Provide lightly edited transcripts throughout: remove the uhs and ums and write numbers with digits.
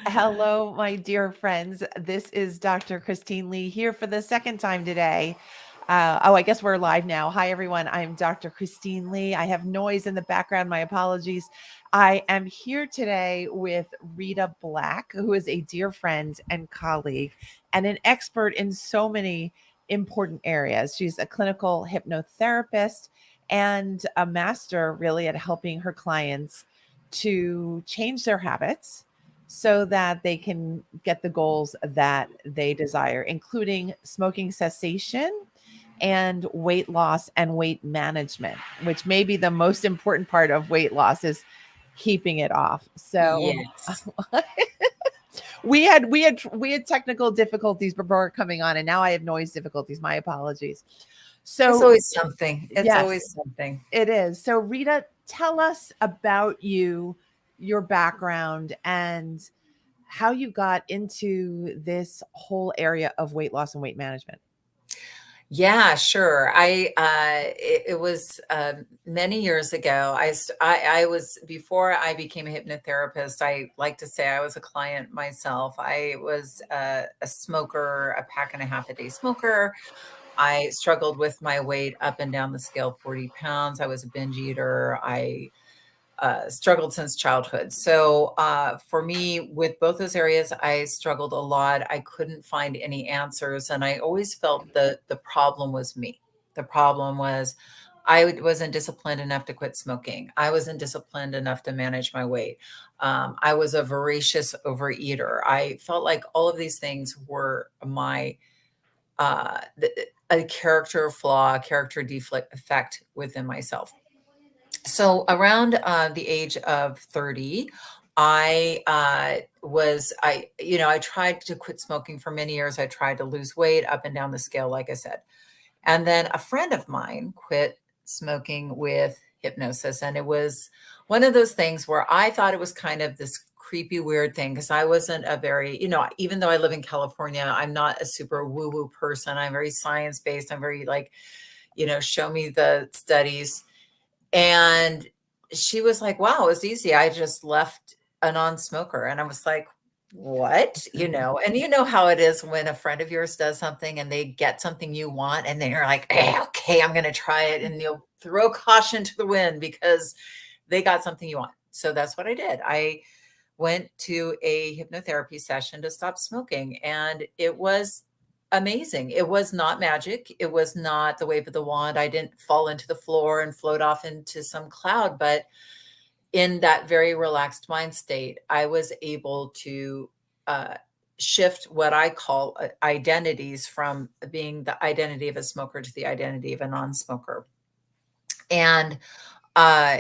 Hello, my dear friends. This is Dr. Christine Lee here for the second time today. I guess we're live now. Hi, everyone. I'm Dr. Christine Lee. I have noise in the background. My apologies. I am here today with Rita Black, who is a dear friend and colleague and an expert in so many important areas. She's a clinical hypnotherapist and a master, really, at helping her clients to change their habits so that they can get the goals that they desire, including smoking cessation and weight loss and weight management, which may be the most important part of weight loss is keeping it off. So Yes. we had technical difficulties before coming on, and now I have noise difficulties. My apologies. It's So always something. It's yes, always something. it is. So Rita, tell us about you, your background, and how you got into this whole area of weight loss and weight management. Yeah, sure. It was many years ago. I was before I became a hypnotherapist. I like to say I was a client myself. I was a smoker, a pack and a half a day smoker. I struggled with my weight up and down the scale, 40 pounds. I was a binge eater. I struggled since childhood. So for me, with both those areas, I struggled a lot. I couldn't find any answers, and I always felt the problem was me. The problem was wasn't disciplined enough to quit smoking. I wasn't disciplined enough to manage my weight. I was a voracious overeater. I felt like all of these things were a character flaw, character defect within myself. So around the age of 30, I tried to quit smoking for many years. I tried to lose weight up and down the scale, like I said. And then a friend of mine quit smoking with hypnosis. And it was one of those things where I thought it was kind of this creepy, weird thing because I wasn't a very, even though I live in California, I'm not a super woo woo person. I'm very science based. I'm very like, show me the studies. And she was like, wow, it's easy. I just left a non-smoker. And I was like, what? And you know how it is when a friend of yours does something and they get something you want, and then you're like, okay, I'm going to try it. And you'll throw caution to the wind because they got something you want. So that's what I did. I went to a hypnotherapy session to stop smoking, and it was amazing. It was not magic. It was not the wave of the wand. I didn't fall into the floor and float off into some cloud, but in that very relaxed mind state, I was able to uh, shift what I call identities from being the identity of a smoker to the identity of a non-smoker. And uh,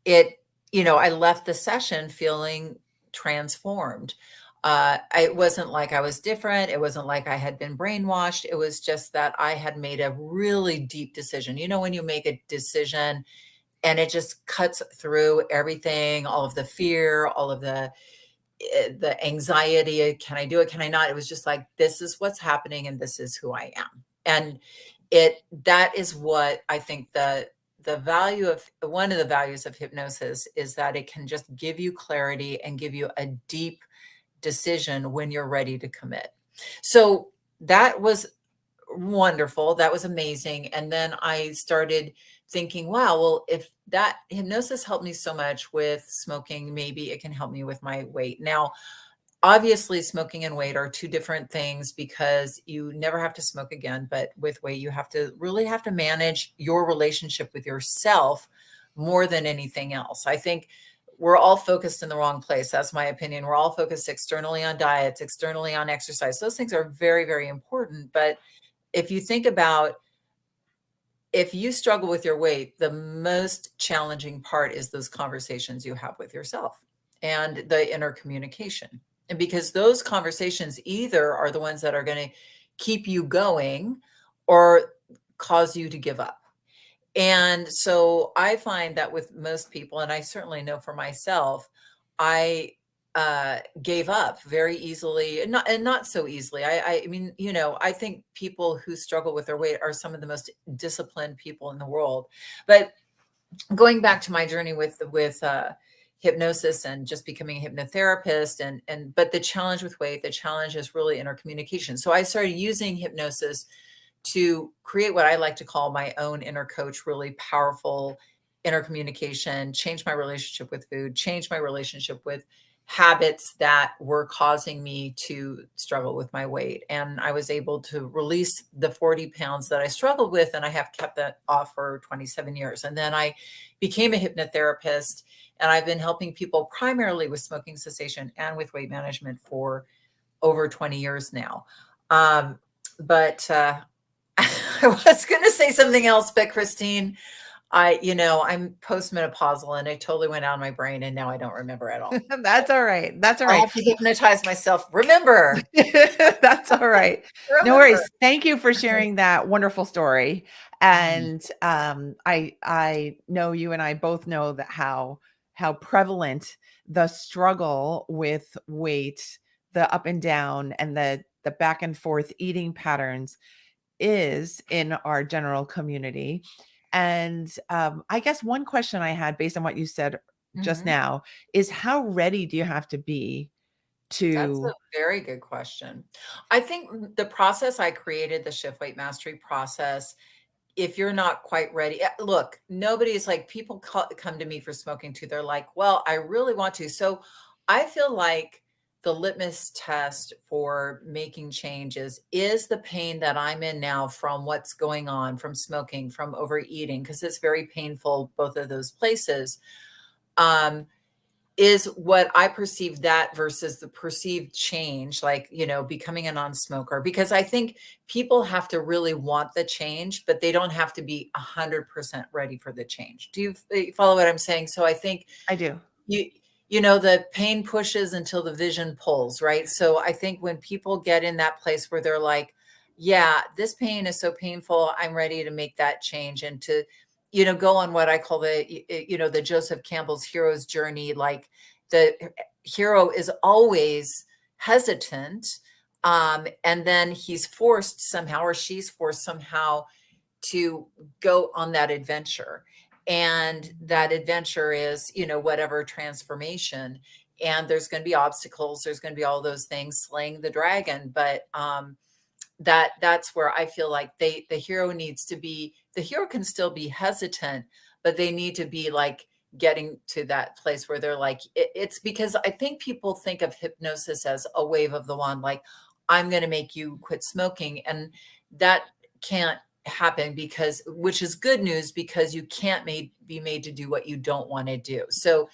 I left the session feeling transformed. It wasn't like I was different. It wasn't like I had been brainwashed. It was just that I had made a really deep decision. When you make a decision and it just cuts through everything, all of the fear, all of the anxiety. Can I do it? Can I not? It was just like, this is what's happening and this is who I am. And that is what I think the value of one of the values of hypnosis is that it can just give you clarity and give you a deep decision when you're ready to commit. So that was wonderful. That was amazing. And then I started thinking, wow, well, if that hypnosis helped me so much with smoking, maybe it can help me with my weight. Now, obviously, smoking and weight are two different things because you never have to smoke again. But with weight, you really have to manage your relationship with yourself more than anything else. I think we're all focused in the wrong place. That's my opinion. We're all focused externally on diets, externally on exercise. Those things are very, very important. But if you think about if you struggle with your weight, the most challenging part is those conversations you have with yourself and the inner communication. And because those conversations either are the ones that are going to keep you going or cause you to give up. And so I find that with most people, and I certainly know for myself, I gave up very easily and not so easily. I mean, I think people who struggle with their weight are some of the most disciplined people in the world. But going back to my journey with hypnosis and just becoming a hypnotherapist, and but the challenge with weight, the challenge is really intercommunication. So I started using hypnosis to create what I like to call my own inner coach, really powerful intercommunication, change my relationship with food, change my relationship with habits that were causing me to struggle with my weight. And I was able to release the 40 pounds that I struggled with, and I have kept that off for 27 years. And then I became a hypnotherapist, and I've been helping people primarily with smoking cessation and with weight management for over 20 years now. But I was going to say something else, but Christine, I'm postmenopausal and it totally went out of my brain and now I don't remember at all. That's all right. That's all I right. have to hypnotize myself. Remember, That's all right. No remember. worries. Thank you for sharing that wonderful story. Mhm. And I know you and I both know that how prevalent the struggle with weight, the up and down, and the back and forth eating patterns is in our general community. And I guess one question I had based on what you said just Mhm. now is how ready do you have to be That's a to very good question. I think the process I created, the shift weight mastery process, if you're not quite ready, look, nobody's like, people come to me for smoking too. They're like, well, I really want to. So I feel like the litmus test for making changes is the pain that I'm in now from what's going on, from smoking, from overeating, because it's very painful, both of those places. Um, is what I perceive that versus the perceived change, like, becoming a non-smoker, because I think people have to really want the change, but they don't have to be 100% ready for the change. Do you follow what I'm saying? So I think I do. you the pain pushes until the vision pulls, right? So I think when people get in that place where they're like, yeah, this pain is so painful, I'm ready to make that change and to go on what I call the Joseph Campbell's hero's journey. Like, the hero is always hesitant, and then he's forced somehow, or she's forced somehow, to go on that adventure. And that adventure is, whatever transformation. And there's going to be obstacles, there's going to be all those things, slaying the dragon. But that's where I feel like the hero needs to be. The hero can still be hesitant, but they need to be like getting to that place where they're like, it's because I think people think of hypnosis as a wave of the wand, like, I'm going to make you quit smoking. And that can't happen, because, which is good news, because you can't be made to do what you don't want to do. So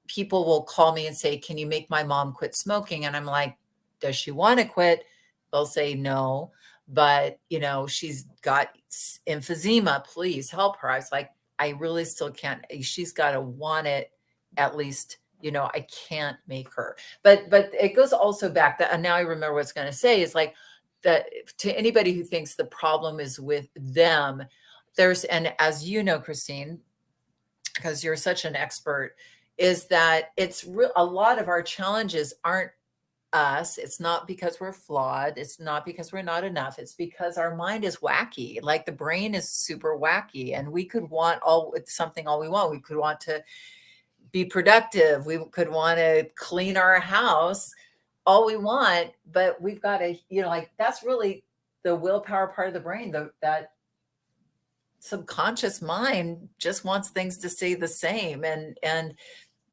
people will call me and say, can you make my mom quit smoking? And I'm like, does she want to quit? They'll say no, but she's got emphysema, please help her. I was like, I really still can't. She's got to want it, at least. I can't make her. But it goes also back that, and now I remember what I was going to say, is like, that to anybody who thinks the problem is with them, and as you know, Christine, because you're such an expert, is that it's a lot of our challenges aren't us. It's not because we're flawed. It's not because we're not enough. It's because our mind is wacky. Like, the brain is super wacky, and we could want something all we want. We could want to be productive. We could want to clean our house all we want, but we've got to, like, that's really the willpower part of the brain, that subconscious mind just wants things to stay the same. And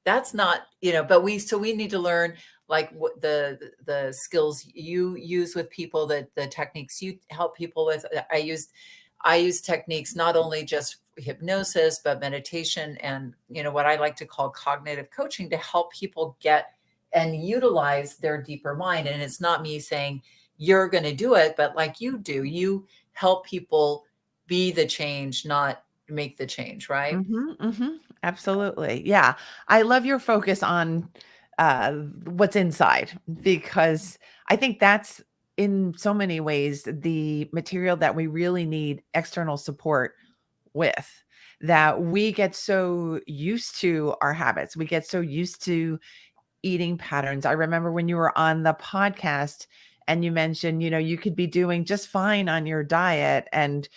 that's not, but we need to learn, like, what the skills you use with people, the techniques you help people with. I use techniques, not only just hypnosis, but meditation, and what I like to call cognitive coaching, to help people get and utilize their deeper mind. And it's not me saying you're going to do it, but like you do, you help people be the change, not make the change, right? Mhm, mhm. Absolutely. Yeah. I love your focus on what's inside, because I think that's in so many ways the material that we really need external support with. That we get so used to our habits. We get so used to eating patterns. I remember when you were on the podcast and you mentioned, you could be doing just fine on your diet and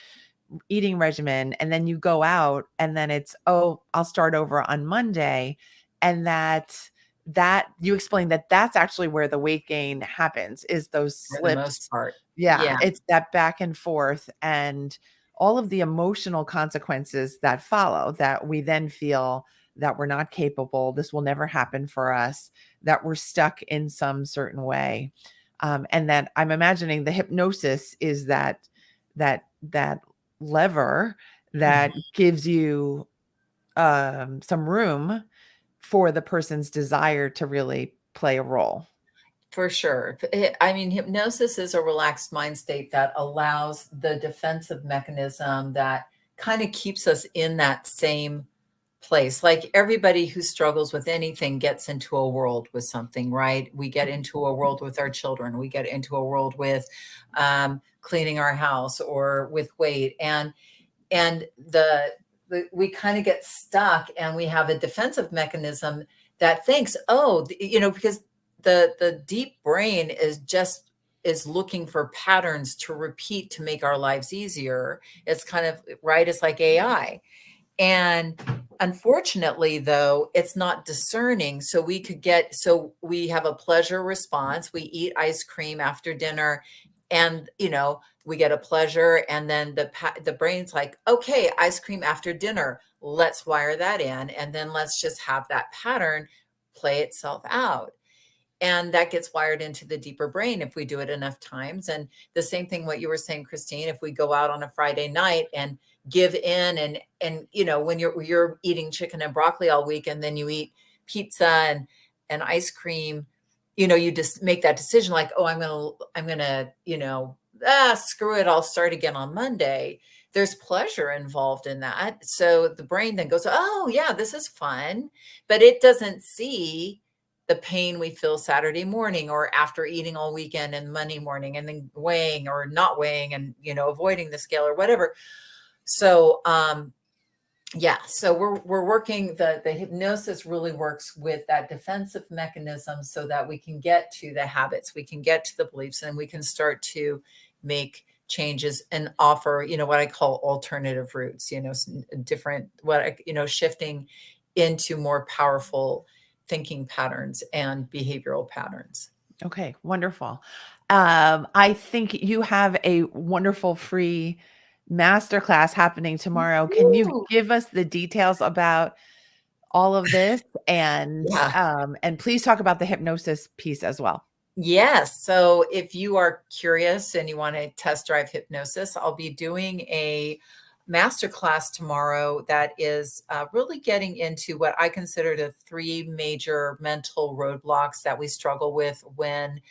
eating regimen, and then you go out and then it's, oh, I'll start over on Monday. And that you explain that that's actually where the weight gain happens, is those For the most slips. part. Yeah, Yeah, it's that back and forth and all of the emotional consequences that follow, that we then feel that we're not capable, this will never happen for us, that we're stuck in some certain way. And that I'm imagining the hypnosis is that lever that mhm, gives you some room for the person's desire to really play a role. for sure. I mean, hypnosis is a relaxed mind state that allows the defensive mechanism that kind of keeps us in that same place. Like everybody who struggles with anything gets into a world with something, right? We get into a world with our children. We get into a world with cleaning our house or with weight, and we kind of get stuck, and we have a defensive mechanism that thinks, oh, because the deep brain is looking for patterns to repeat to make our lives easier. It's kind of right. It's like AI. And unfortunately, though, it's not discerning. So we have a pleasure response. We eat ice cream after dinner, and we get a pleasure, and then the brain's like, okay, ice cream after dinner. Let's wire that in, and then let's just have that pattern play itself out. And that gets wired into the deeper brain if we do it enough times. And the same thing, what you were saying, Christine, if we go out on a Friday night and give in, and when you're eating chicken and broccoli all week, and then you eat pizza and ice cream, you just make that decision like, oh, I'm gonna screw it, I'll start again on Monday. There's pleasure involved in that. So the brain then goes, oh yeah, this is fun, but it doesn't see the pain we feel Saturday morning or after eating all weekend and Monday morning, and then weighing or not weighing, and avoiding the scale or whatever. So yeah, so we're working, the hypnosis really works with that defensive mechanism so that we can get to the habits, we can get to the beliefs, and we can start to make changes and offer, what I call alternative routes, different, shifting into more powerful thinking patterns and behavioral patterns. Okay, wonderful. I think you have a wonderful free masterclass happening tomorrow. Can you Ooh. give us the details about all of this? Yeah. And please talk about the hypnosis piece as well. Yes. So if you are curious and you want to test drive hypnosis, I'll be doing a masterclass tomorrow that is really getting into what I consider the three major mental roadblocks that we struggle with when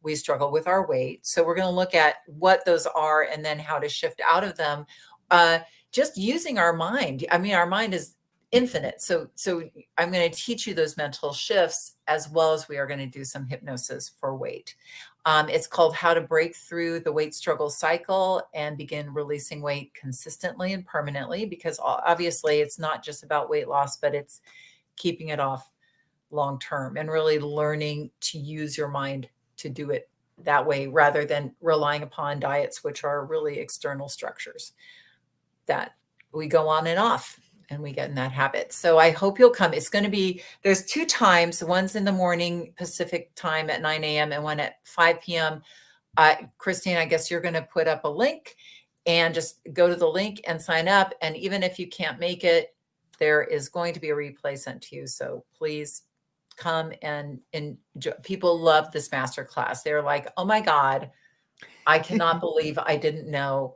we struggle with our weight. So we're going to look at what those are and then how to shift out of them. Uh, just using our mind. I mean, our mind is infinite. So I'm going to teach you those mental shifts, as well as we are going to do some hypnosis for weight. It's called How to Break Through the Weight Struggle Cycle and Begin Releasing Weight Consistently and Permanently, because obviously it's not just about weight loss, but it's keeping it off long term and really learning to use your mind to do it that way, rather than relying upon diets, which are really external structures that we go on and off, and we get in that habit. So I hope you'll come. It's going to be, there's two times. One's in the morning Pacific time at 9 a.m. and one at 5 p.m. Christine, I guess you're going to put up a link, and just go to the link and sign up. And even if you can't make it, there is going to be a replay sent to you. So please come and enjoy. People love this masterclass. They're like, oh my God, I cannot believe I didn't know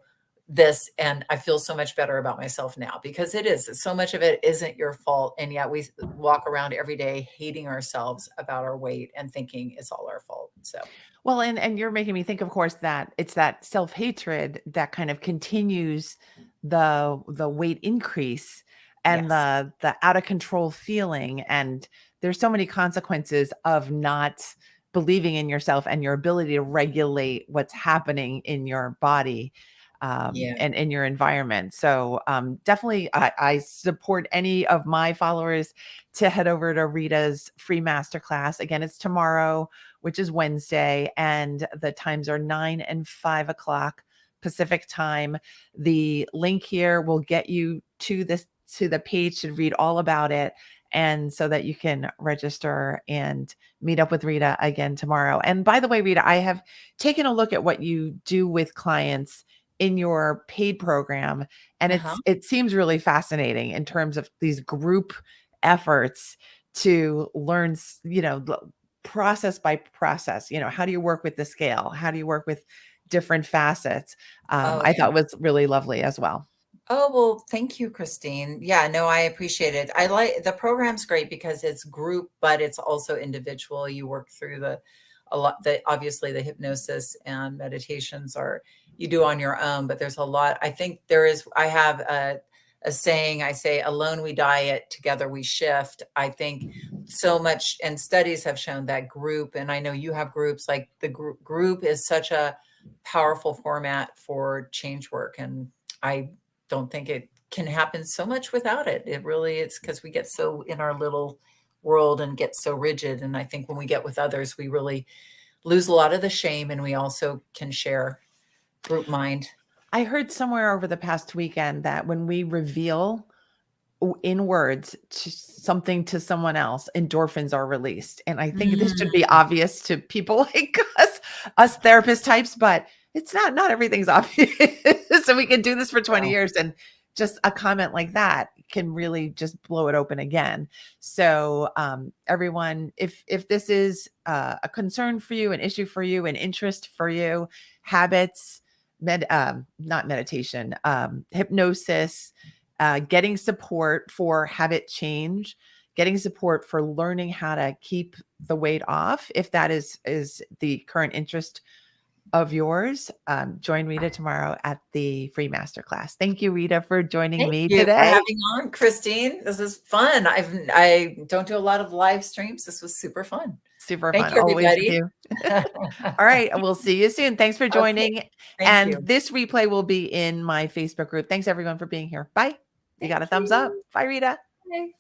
this. And I feel so much better about myself now, because it is. So much of it isn't your fault. And yet we walk around every day hating ourselves about our weight and thinking it's all our fault. So, Well, and you're making me think, of course, that it's that self-hatred that kind of continues the weight increase and yes. the out of control feeling. And there's so many consequences of not believing in yourself and your ability to regulate what's happening in your body Yeah. and in your environment. So definitely, I support any of my followers to head over to Rita's free masterclass. Again, it's tomorrow, which is Wednesday, and the times are 9 and 5 o'clock Pacific time. The link here will get you to the page to read all about it, and so that you can register and meet up with Rita again tomorrow. And by the way, Rita, I have taken a look at what you do with clients in your paid program, and Uh-huh. it seems really fascinating in terms of these group efforts to learn, process by process. How do you work with the scale? How do you work with different facets? Oh, I yeah. thought was really lovely as well. Oh, well, thank you, Christine. Yeah, no, I appreciate it. I like the program's great because it's group, but it's also individual. You work through a lot the obviously the hypnosis and meditations are you do on your own, but there's a lot. I think I have a saying, I say, alone we diet, together we shift. I think so much, and studies have shown that group, and I know you have groups, like the group is such a powerful format for change work. And I don't think it can happen so much without it. It really it's because we get so in our little world and get so rigid. And I think when we get with others, we really lose a lot of the shame, and we also can share group mind. I heard somewhere over the past weekend that when we reveal in words to something to someone else, endorphins are released. And I think this should be Mm, obvious to people like us therapist types, but it's not everything's obvious. So we can do this for 20 wow. years, and just a comment like that can really just blow it open again. So everyone, if this is a concern for you, an issue for you, an interest for you, habits, not meditation, hypnosis, getting support for habit change, getting support for learning how to keep the weight off, if that is the current interest of yours, join Rita tomorrow at the free masterclass. Thank you, Rita, for joining Thank me you for today. having on, Christine. This is fun. I don't do a lot of live streams. This was super fun. Super Thank fun, you, always with everybody. you. All right, we'll see you soon. Thanks for Okay. joining. Thank And you. this replay will be in my Facebook group. Thanks everyone for being here. Bye. You Thank got a thumbs up. you. Bye, Rita. Bye.